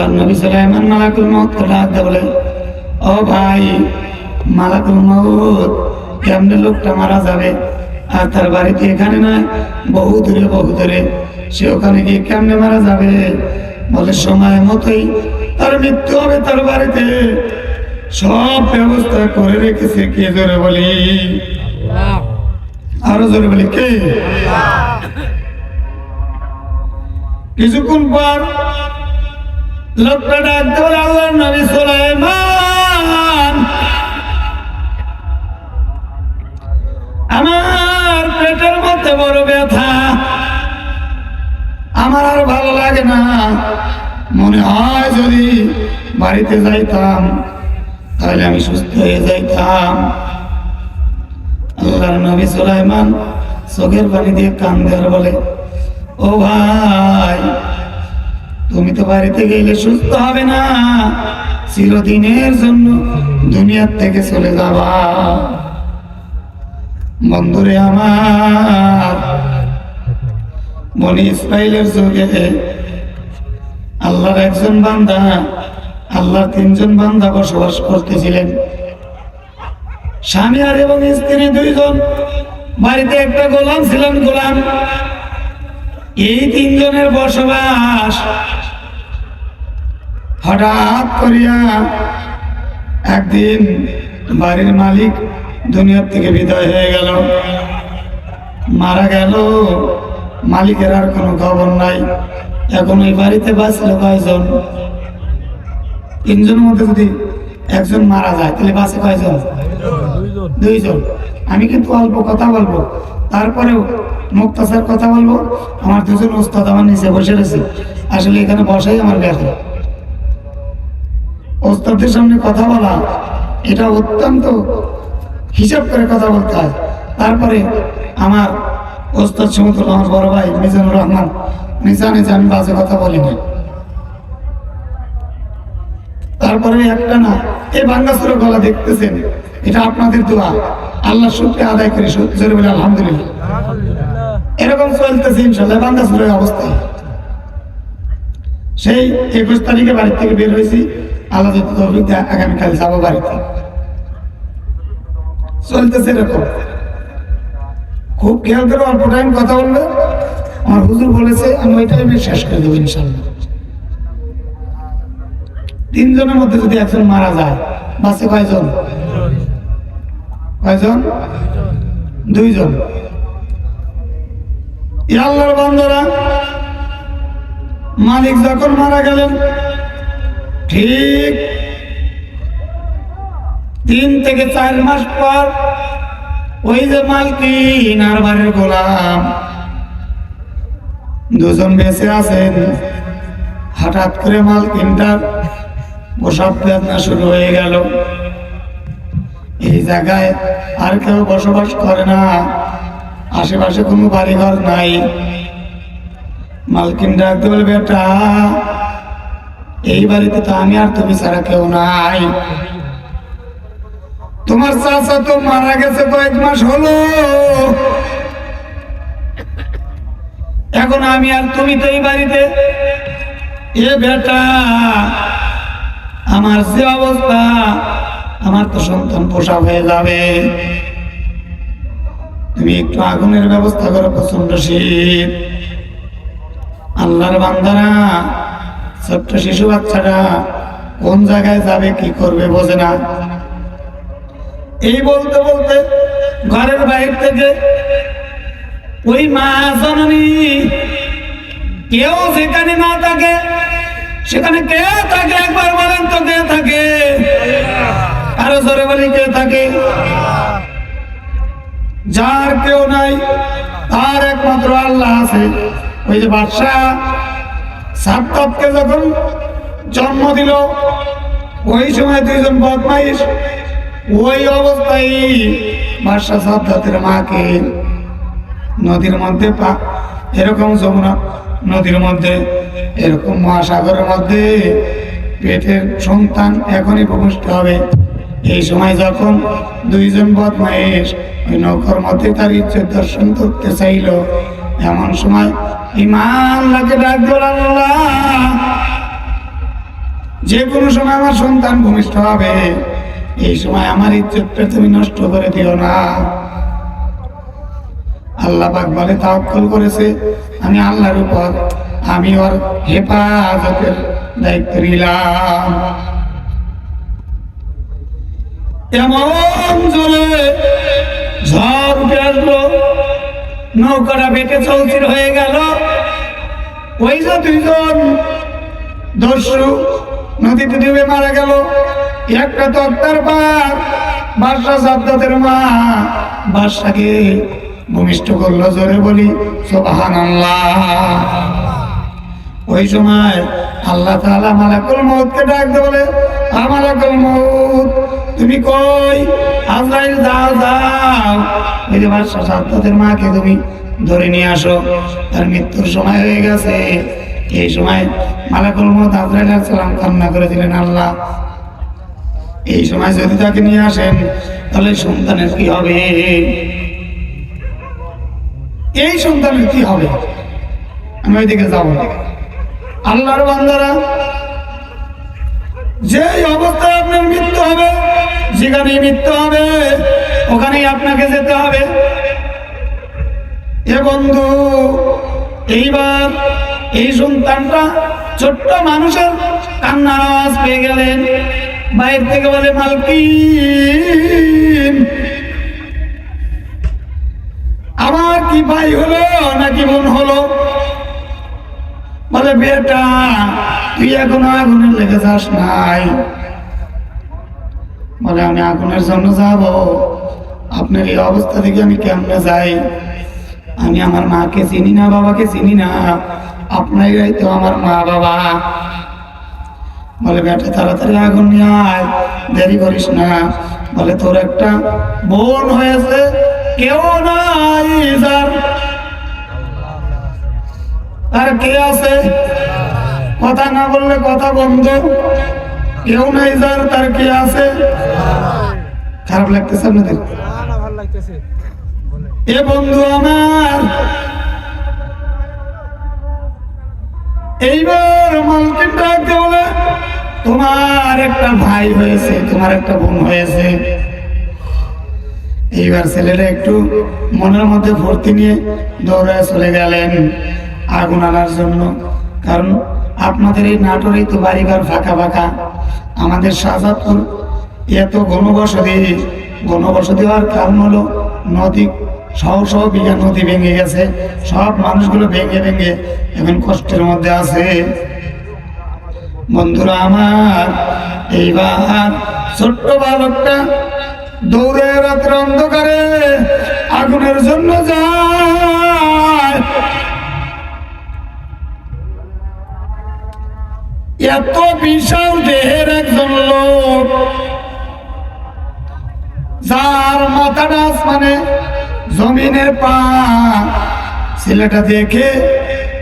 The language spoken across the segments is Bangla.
আল্লাহ নবী সুলাইমান মালাকুল মউতকে ডাক দিয়ে বলে, ও ভাই মালাকুল মউত, কেমনে লোকটা মারা যাবে? আর তার বাড়িতে এখানে নয়, বহু দূরে সে ওখানে গিয়ে কেমনে মারা যাবে? বলে সময় মতোই তার মৃত্যু হবে। তার বাড়িতে সব ব্যবস্থা করে রেখেছে কে? জোরে বলি, আরো জোরে বলি, কে? কিছুক্ষণ পর লোকটা ডাকতে বলে, আল্লাহর নবী সুলাইমান, আমার পেটের মধ্যে বড় ব্যথা, আমার আর ভালো লাগে না, মনে হয় যদি বাড়িতে যাইতাম তাহলে আমি সুস্থ হয়ে যাইতাম। আল্লাহর নবী সুলাইমান চোখের পানি দিয়ে কান্দে আর বলে, ও ভাই, তুমি তো বাড়িতে গেলে সুস্থ হবে না, চিরদিনের জন্য দুনিয়ার থেকে চলে যাবা। বন্ধুরে আমার, বনি ইসরাইলের যুগে আল্লাহর একজন বান্দা, আল্লাহর তিনজন বান্দা বসবাস করতেছিলেন। স্বামী আর এবং স্ত্রী দুইজন, বাড়িতে একটা গোলাম ছিলেন। গোলাম, এই তিনজনের বসবাস হঠাৎ করিয়া একদিন বাড়ির মালিক দুনিয়ার থেকে বিদায় হয়ে গেল, মারা গেল। মালিকের আর কোনো খবর নাই। এখন ওই বাড়িতে বাঁচল কয়জন? তিনজনের মধ্যে যদি একজন মারা যায় তাহলে বাঁচে কয়জন? দুইজন। আমি কিন্তু অল্প কথা বলবো, তারপরেও মুক্তাসার কথা বলবো। আমার দুজন ওস্তাদ আমার নিচে বসে রয়েছে, আসলে এখানে বসাই আমার ব্যাপার। ওস্তাদের সামনে কথা বলা এটা অত্যন্ত হিসাব করে কথা বলতে হয়। তারপরে আমার ওস্তাদ সমতুল আমার বড় ভাই মিজানুর রহমান জানে যে আমি বাজে কথা বলি না। তারপরে একটা না, এই ভাঙ্গাসুরের গলা দেখতেছেন, এটা আপনাদের দোয়া, আল্লাহ শুকরিয়া আদায় করি, জোরে বলে আলহামদুলিল্লাহ। এরকম চলতেছে ইনশাল্লাহ ভাঙ্গাসুরের অবস্থায়। সেই 21 তারিখে বাড়ি থেকে বের হয়েছি, আল্লাহ যদি তৌফিক দেয় আগামীকাল যাবো বাড়িতে। চলতেছে এরকম। খুব খেয়াল করে অল্প টাইম কথা বলবে, আমার হুজুর বলেছে আমি ওই টাইমে শেষ করে দেবো ইনশাল্লাহ। তিনজনের মধ্যে যদি একজন মারা যায় বাসে কয়জন? কয়জন? দুইজন। আল্লাহর বান্দারা, মালিক যখন মারা গেলেন ঠিক 3 থেকে 4 মাস পর ওই যে মালকিন আর বাড়ির গোলাম দুজন বেঁচে আছেন। হঠাৎ করে মালকিনটার প্রসব বেদনা শুরু হয়ে গেল। এই জায়গায় আর কেউ বসবাস করে না, আশেপাশে কোনো বাড়িঘর নাই। মালকিন ডাকতে বলে, বেটা, এই বাড়িতে তো আমি আর তুমি ছাড়া কেউ নাই। তোমার চাচা তো মারা গেছে কয়েক মাস হলো, এখন আমি আর তুমি তো এই বাড়িতে। এ বেটা, আমার যে অবস্থা, আমার তো সন্তান পোষা হয়ে যাবে, তুমি একটু আগুনের ব্যবস্থা করো, প্রচন্ড শীত। আল্লাহর বান্দারা, ছোট্ট শিশু বাচ্চাটা কোন জায়গায় যাবে, কি করবে বোঝে না। এই বলতে বলতে ঘরের বাইরে থেকে ওই মা জননী, কেউ যেখানে না থাকে সেখানে কে থাকে? একবার বলেন তো, কে থাকে? আরো জোরে বলি, কে থাকে? যার কেউ নাই, তার একমাত্র আল্লাহ আছে। ওই যে বাদশা সাদ্দাতকে যখন জন্ম দিল, ওই সময় দুইজন বদমাইশ ওই অবস্থায় বাদশা সাদ্দাতের মাকে নদীর মধ্যে এরকম যমুনা নদীর মধ্যে, এরকম মহাসাগরের মধ্যে পেটের সন্তান এখনই প্রপুষ্ট হবে। এই সময় যখন দুইজন বদমাইশ ওই নৌকার মধ্যে তার ইজ্জত দর্শন করতে চাইল, এমন সময় ইমান লাগে ডাক দিল, আল্লাহ যে কোনো সময় আমার সন্তান ভূমিষ্ঠ হবে, এই সময় আমার ইজ্জতটা তুমি নষ্ট করে দিও না। আল্লাহ পাক বলে তাওয়াক্কুল করেছে আমি আল্লাহর উপর, আমি ওর হেফাজতের দায়িত্ব নিলাম। এমন জোরে ঝড় উঠে আসলো, নৌকাটা বেটে চৌচির হয়ে গেল। ওই যে দুইজন দস্যু নদীতে ডুবে মারা গেল। একটা তক্তার পার বাদশা সাদ্দাতের মা বাদশাকে ভূমিষ্ঠ করলো। জোরে বলি সুবহানাল্লাহ। ওই সময় আল্লাহ তাআলা মালাকুল মউতকে ডাকতে বলে, মালাকুল মউত তুমি কই? আজরাইল যাও যাও, ওই যে বাদশা সাদ্দাতের মাকে তুমি ধরে নিয়ে আসো, তার মৃত্যুর সময় হয়ে গেছে। এই সময় মালাকুল মউত আজরাইল আলাইহিস সালাম কান্না করেছিলেন, আল্লাহ এই সময় যদি তাকে নিয়ে আসেন তাহলে সন্তানের কি হবে? এই সন্তানের কি হবে? আমি ওইদিকে যাব না। আল্লাহর বান্দারা, যে অবস্থায় আপনার মৃত্যু হবে, যেখানেই মৃত্যু হবে ওখানেই আপনাকে যেতে হবে। এ বন্ধু, এইবার এই সন্তানটা ছোট্ট মানুষের কান্নার আওয়াজ পেয়ে গেলেন। বাইরে থেকে বলে, মালকিন আমার কি ভাই হলো নাকি বোন হলো? বলে, বেটা তুই এখনো আগুনের লেগে যাস নাই। বলে, আমি আগুনের জন্য যাব? আপনার এই অবস্থা থেকে আমি কেমনে যাই? আমি আমার মাকে চিনি না, বাবাকে চিনি না, আপনারাই তো আমার মা বাবা। বলে, বেটা তাড়াতাড়ি আগুন নিয়ে আয়, দেরি করিস না। বলে, তোর একটা বোন হয়েছে, কেউ নাই যার, আর কে আছে? কথা না বললে কথা বন্ধ। কেউ নাই যার, তার কে আছে? খারাপ লাগতেছে আপনাদের? এ বন্ধু আমার, এইবার মালকিন ডাকতে বলে, তোমার একটা ভাই হয়েছে, তোমার একটা বোন হয়েছে। এইবার ছেলেটা একটু মনের মধ্যে ফুর্তি নিয়ে দৌড়ায় চলে গেলেন আগুন আনার জন্য। কারণ আপনাদের এই নাটোরেই তো বাড়িঘর ফাঁকা ফাঁকা, আমাদের শাহজাদপুর এত ঘনবসতি হওয়ার কারণ হলো নদী, শহ বিঘা নদী ভেঙে গেছে। সব মানুষগুলো ভেঙে ভেঙে এখন কষ্টের মধ্যে আছে। বন্ধুরা আমার, এইবার ছোট্ট বালকটা দৌড়ে রাত্রে অন্ধকারে আগুনের জন্য যায়। এত বিশাল দেহের একজন লোক, যার মাথাটা আসমানে জমিনের পা। ছেলেটা দেখে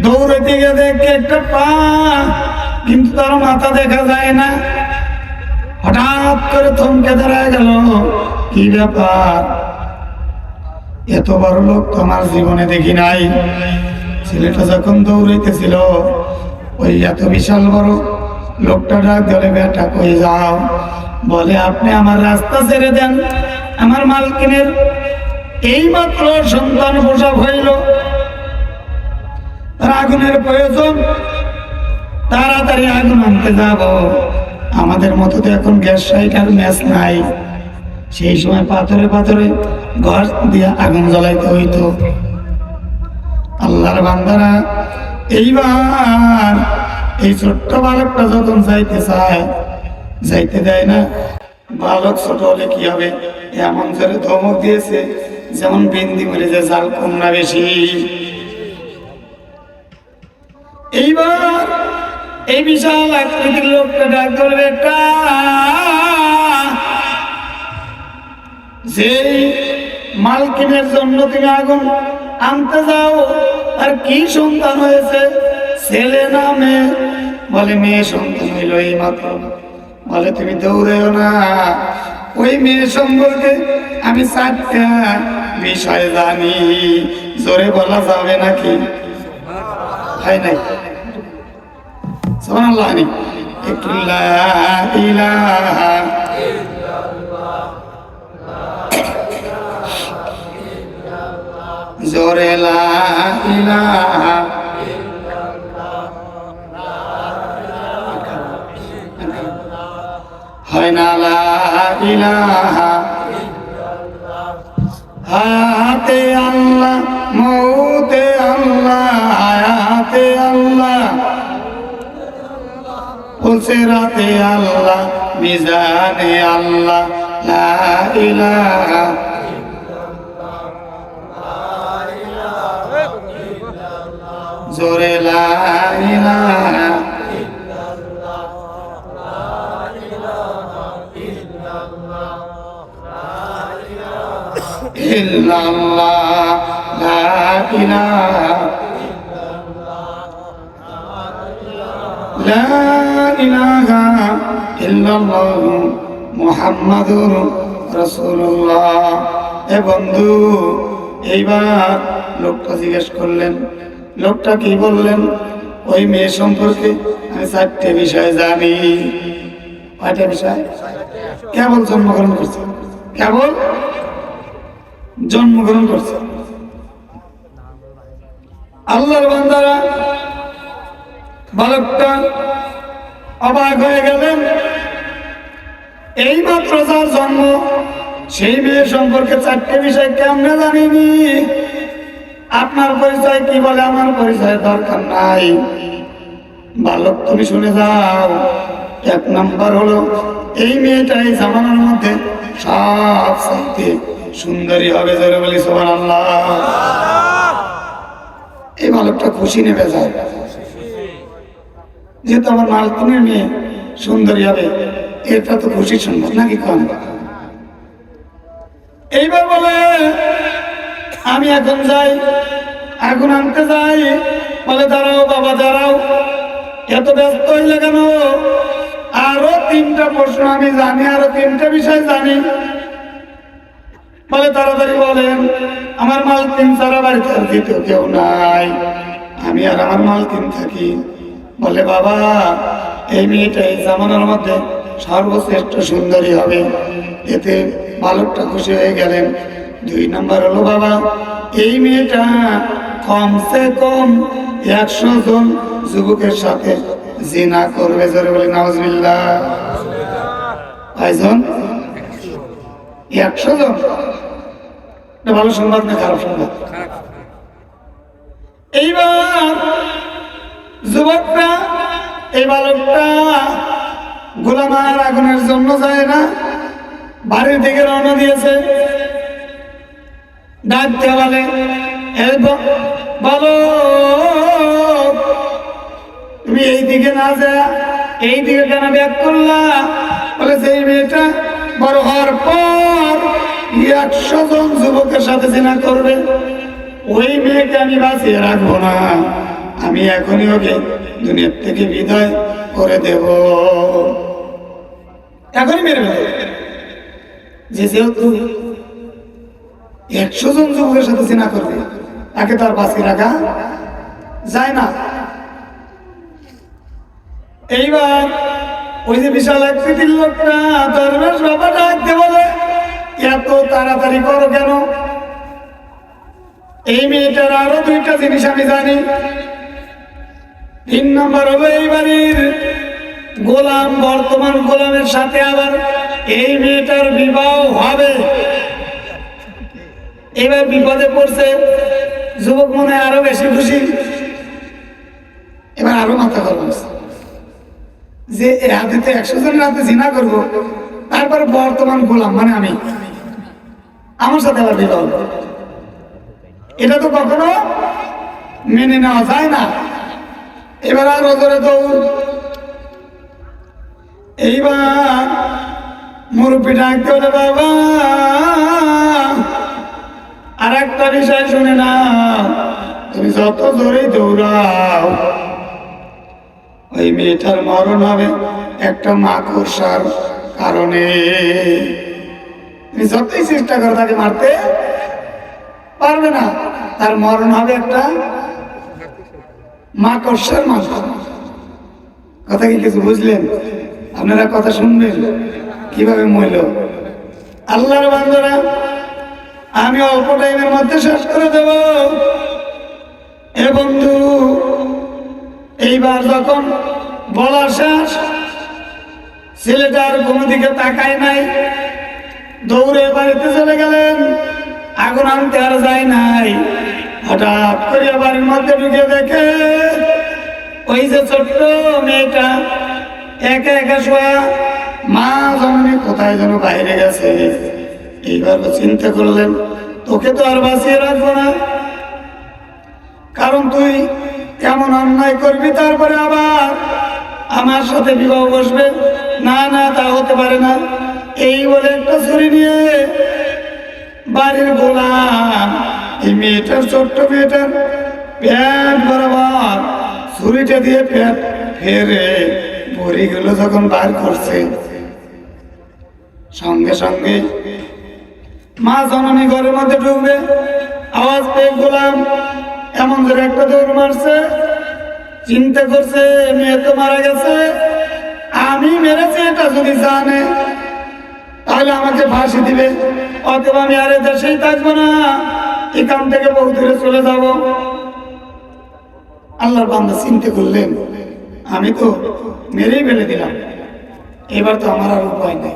দৌড়ে দিকে দেখে একটা পা, কিন্তু তার মাথা দেখা যায় না। হঠাৎ করে থমকে দাঁড়ায় গেল, কি ব্যাপার? এত বড় লোক তো আমার জীবনে দেখি নাই। ছেলেটা যখন দৌড়াইতেছিল, ওই এত বিশাল বড় লোকটা ডাক ধরে, বেটা কই যাও? বলে, আপনি আমার রাস্তা ছেড়ে দেন, আমার মালকিনের এইমাত্র সন্তান প্রসব হইল, তার আগুনের প্রয়োজন, তাড়াতাড়ি আগুন আনতে যাব। আমাদের মতো তো এখন গ্যাস সাইটার ম্যাচ নাই, সেই সময় পাথরে পাথরে ঘর দিয়ে আগুন জ্বলাইতে হইতো। আল্লাহর বান্দারা, এইবার এই ছোট্ট বালকটা যখন যাইতে চায়, যাইতে দেয় না। বালক ছোট হলে কি হবে, এমন জোরে ধমক দিয়েছে যেমন বিন্দি মরে যে জাল কন্যা বেশি। এইবার এই বিশাল আকৃতির লোকটা ডাক ধরবে, একটা যে মালকিনের জন্য তুমি আগুন আনতে যাও, আর কি সন্তান হয়েছে, ছেলে না মেয়ে? বলে, মেয়ে সন্তান হইল এই মাত্র। বলে, তুমি দৌড়েও না, ওই মেয়ে সম্পর্কে আমি 4টা বিষয় জানি। জোরে বলা যাবে নাকি? হয় নাই? সুবহানাল্লাহ। একটু লা ইলাহা জোরে লা ইলাহা হয় না লা ইলাহা হায়াতে আল্লাহ মৌতে আল্লাহ হায়াতে আল্লাহ পুলসিরাতে আল্লাহ মিজানে আল্লাহ লা ইলাহা জোরে লা ইলাহা ইল্লাল্লাহ লা ইলাহা লা ইলাহা ইল্লাল্লাহ মুহাম্মাদুর রাসূলুল্লাহ। এ বন্ধু, এইবার লোকটা জিজ্ঞেস করলেন, লোকটা কি বললেন? ওই মেয়ে সম্পর্কে আমি 4টে বিষয় জানি। কয়টা বিষয়? কেবল জন্মগ্রহণ করছে, কেবল জন্মগ্রহণ করছে। আল্লাহর বান্দারা বালকটা অবাক হয়ে গেলেন। এইমাত্র যার জন্ম সেই মেয়ে সম্পর্কে 4টে বিষয় কেমনে জানিনি? আপনার পরিচয় কি বলে? আমার পরিচয় দরকার নাই। বালক, তুমি শুনে যাও। 1 নাম্বার হলো, এই মেয়েটা এই জামানার মধ্যে সবচেয়ে সুন্দরী হবে। জোরে বলি সুবহানাল্লাহ। এই বালকটা খুশি নেবে যায়, যেহেতু আমার মালকিনের মেয়ে সুন্দরী হবে, এটা তো খুশি সুন্দর নাকি কম? এইবার বলে, আমি এখন যাই, আগুন আনতে যাই। বলে, দাঁড়াও বাবা দাঁড়াও, এত ব্যস্ত হইলে কেন? আরো 3টা প্রশ্ন আমি জানি, আরো 3টে বিষয় জানি। বলে, তাড়াতাড়ি বলেন। আমার মালকিন ছাড়া বাড়িতে আর দ্বিতীয় কেউ নাই, আমি আর আমার মালকিন থাকি। বলে, বাবা, এই মেয়েটা এই জামানার মধ্যে সর্বশ্রেষ্ঠ সুন্দরী হবে। এতে বালকটা খুশি হয়ে গেলেন। 2 নাম্বার হলো, বাবা, এই মেয়েটা কমসে কম 100 জন যুবকের সাথে জিনা করবে। জোরে বলি নাউজুবিল্লাহ। কয়জন? 100 জন। ভালো সংবাদ না খারাপ সংবাদ? এইবার যুবকরা, এই বালকটা গোলামার আগুনের জন্য যায় না, বাড়ির দিকে রওনা দিয়েছে। ডাকতে বলে, বালক, তুমি এই দিকে না যা, এই দিকে কেন ব্যাক করলা? বলে, সেই মেয়েটা বড় হওয়ার পর 100 জন যুবকের সাথে জিনা করবে, ওই মেয়েকে আমি বাঁচিয়ে রাখবো না। আমি এখনই ওকে দুনিয়ার থেকে বিদায় করে দেব, এখনই মেরে ফেলব। যেহেতু 100 জন যুবকের সাথে জিনা করবে, তাকে তার বাঁচিয়ে রাখা যায় না। এইবার ওই যে বিশাল আকৃতির লোকটা দরবেশ বাবা ডাকতে বলে, এত তাড়াতাড়ি করো কেন? এই মেয়েটার আরো 2টা জিনিস আমি জানি। 3 নাম্বার হলো, এই বাড়ির গোলাম, বর্তমান গোলামের সাথে আবার এই মেয়েটার বিবাহ হবে। এবার বিপদে পড়ছে, যুবক মনে হয় আরো বেশি খুশি। এবার আরো মাথা গরম যে এ হাতে 100 জনের হাতে জিনা করবো, তারপরে বর্তমান গোলাম মানে আমি, আমার সাথে আবার বিবাহ। এটা তো কখনো মেনে নেওয়া যায় না। এবার আরো ধরে দৌড়। এইবার মুরব্বী ডাকতে হলে, বাবা, আর একটা বিষয় শুনে না, তুমি যত জোরেই দৌড়াও, ওই মেয়েটার মরণ হবে একটা মাকড়সার কারণে। তুমি যতই চেষ্টা করো তাকে মারতে পারবে না, তার মরণ হবে একটা মাকড়সার মাধ্যমে। কথা কি কিছু বুঝলেন? আপনারা কথা শুনবেন কিভাবে মইল। আল্লাহর বান্দারা, আমি অল্প টাইমের মধ্যে শেষ করে দেব। এ বন্ধু, এইবার যখন বলা শেষ, ছেলেটা আর কোনো দিকে তাকায় নাই, দৌড়ে বাড়িতে চলে গেলেন। আগুন আনতে আর যায় নাই। হঠাৎ করে বাড়ির মধ্যে ঢুকে দেখে ওই যে ছোট্ট মেয়েটা একা একা শোয়া, মা জননী কোথায় যেন বাইরে গেছে। এইবার চিন্তা করলেন, তোকে তো আর বাঁচিয়ে রাখবো না, কারণ তুই কেমন অন্যায় করবি, তারপরে আবার আমার সাথে বিবাহ বসবে। না না, তা হতে পারে না। এই বলে একটা ছুরি নিয়ে বাড়ির গোলাম এই মেয়েটার, ছোট্ট মেয়েটার পেট বরাবর ছুরিটা দিয়ে পেট ফেরে বড়িগুলো যখন বার করছে, সঙ্গে সঙ্গে মা জননী ঘরের মধ্যে ঢুকবে, আওয়াজ পেয়ে গোলাম এমন ধরে একটা দৌড় মারছে। চিন্তা করছে, মেয়ে তো মারা গেছে, আমি মেরেছি, এটা যদি জানে তাহলে আমাকে ফাঁসি দিবে। অথবা আমি আর দেশেই থাকবো না, এখান থেকে বহু দূরে চলে যাব। আল্লাহর বান্দা চিন্তা করলেন, আমি তো মেরেই ফেলে দিলাম, এবার তো আমার আর উপায় নেই,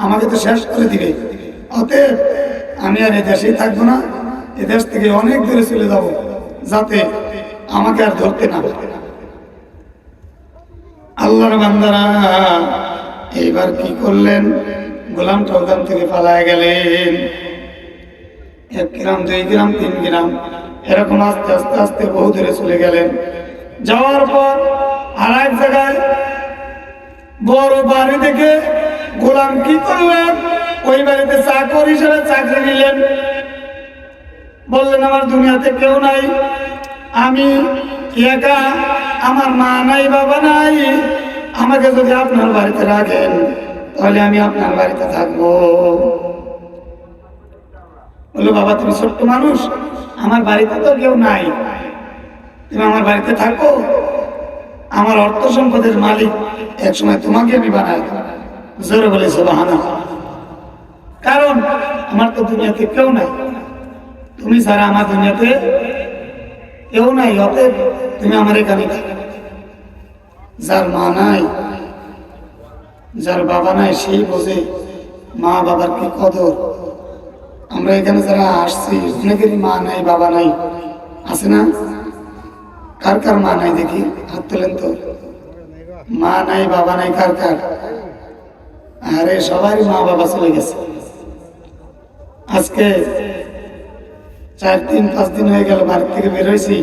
আমাকে তো শেষ করে দিবে। অতএব আমি আর এ দেশেই থাকবো না, এ দেশ থেকে অনেক দূরে চলে যাব, যাতে আমাকে আর ধরতে না পারে। আল্লাহর বান্দারা এইবার কি করলেন, গোলামটা ওখান থেকে পালায় গেলেন। 1 গ্রাম 2 গ্রাম 3 গ্রাম এরকম আস্তে আস্তে আস্তে বহু দূরে চলে গেলেন। যাওয়ার পর আর এক জায়গায় বড় বাড়ি থেকে গোলাম কি করলেন, ওই বাড়িতে চাকর হিসেবে চাকরি নিলেন। বললেন, আমার দুনিয়াতে কেউ নাই, আমি একা, আমার মা নাই, বাবা নাই, আমাকে যদি আপনার বাড়িতে রাখেন তাহলে আমি আপনার বাড়িতে থাকবো। বললো, বাবা তুমি ছোট্ট মানুষ, আমার বাড়িতে তো কেউ নাই, তুমি আমার বাড়িতে থাকো, আমার অর্থ সম্পদের মালিক একসময় তোমাকে আমি বানাই। জোরে বলে সুবহানাল্লাহ। কারণ আমার তো দুনিয়াতে কেউ নাই, তুমি ছাড়া আমার দুনিয়াতে কেউ নাই, অতএব তুমি আমার এখানে থাকো। যার মা নাই, যার বাবা নাই, সেই বোঝে মা বাবার কি কদর। আমরা এখানে যারা আসছি অনেকেরই মা নাই, বাবা নাই, আছে না? কার কার মা নাই দেখি, হাত তোলেন তো। মা নাই, বাবা নাই, কার কার? আরে সবারই মা বাবা চলে গেছে। আজকে 4 দিন 5 দিন হয়ে গেল বাড়ি থেকে বের হয়েছি,